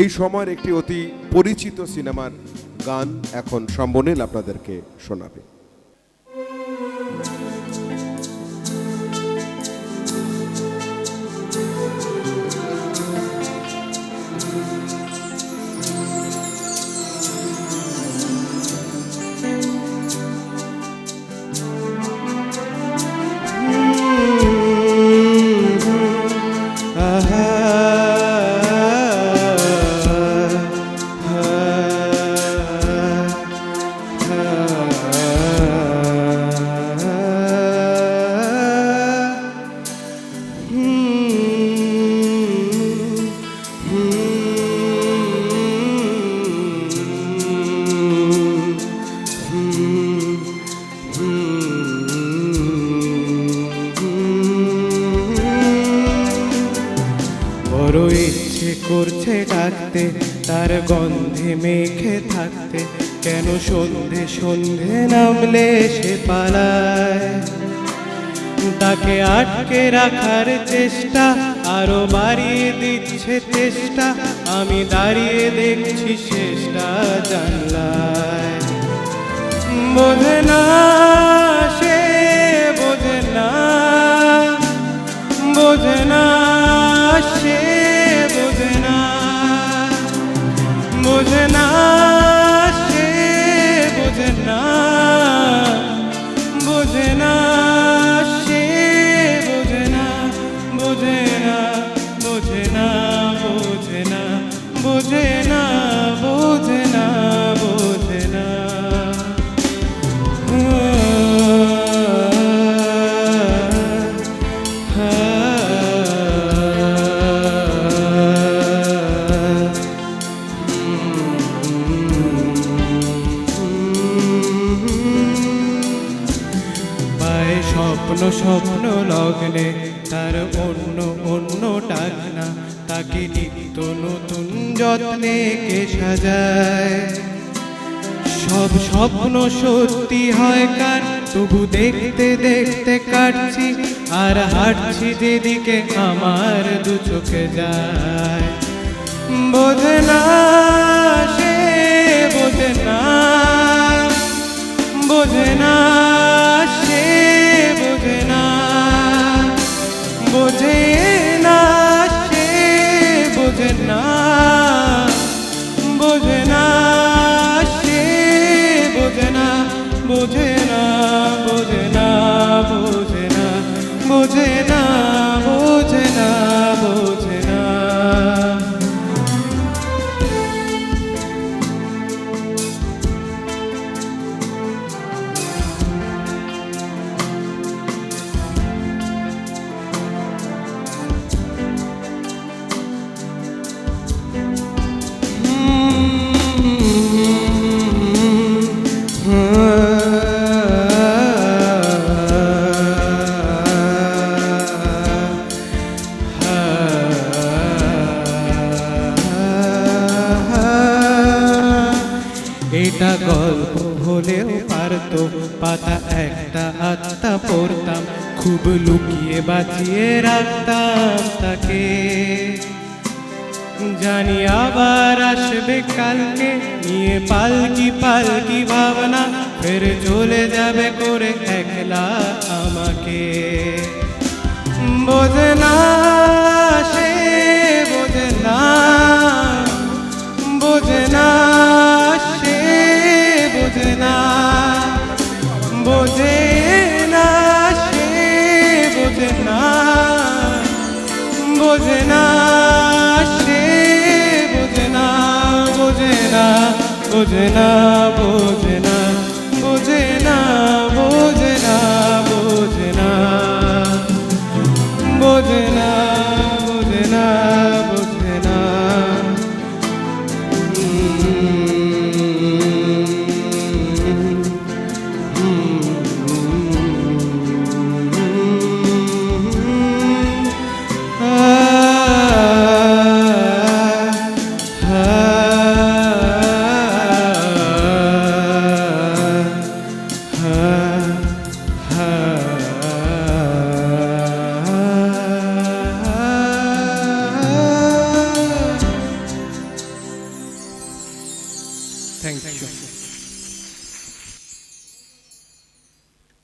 এই সময়ের একটি অতি পরিচিত সিনেমার গান এখন শম্বনীল আপনাদেরকে শোনাবে। বড় ইচ্ছে করছে ডাকতে, তার গন্ধে মেখে থাকতে, কেন সন্ধে সন্ধে নামলে সে পালায়। তাকে আটকে রাখার চেষ্টা আরো বাড়িয়ে দিচ্ছে চেষ্টা, আমি দাঁড়িয়ে দেখছি শেষটা জানলায়। বোঝে না সে, বোঝে না, বোঝে না সে, বোঝে না, বোঝে না সে, বোঝে না, বোঝে না সে, বোঝে না, বোঝে না, বোঝে না, বোঝে না, বোঝে না, বোঝে না, বোঝে না। পায়ে স্বপ্ন স্বপ্ন লগ্নে তার অন্য অন্য ডাকনা, তাকে নিত্য নতুন যত্নে কে সাজায়। সব স্বপ্ন সত্যি হয় কার, তবু দেখতে দেখতে কাটছি আর হাঁটছি যেদিকে আমার দু চোখে যায়। বোঝে না সে, বোঝে না, বোঝে না সে, বোঝে না, বোঝে না সে, বোঝে না, বোঝে না সে, বোঝে না, বোঝে না, বোঝে না, বোঝে না, বোঝে না, বোঝে না, বোঝে না। এটা গল্প হলেও পারতো, পাতা একটা আত্মা পড়তাম, খুব লুকিয়ে বাঁচিয়ে রাখতাম তাকে। জানি আবার আসবে কালকে, নিয়ে পালকি পালকি ভাবনা, ফের চলে যাবে করে একলা আমাকে। বোঝে না সে, বোঝে না, বোঝে না সে, বোঝে না, বোঝে না সে, বোঝে না, বোঝে না সে, বোঝে না, বোঝে না, বোঝে না, বোঝে না, বোঝে না, বোঝে না, বোঝে না, বোঝে না, বোঝে না, বোঝে না। Thank you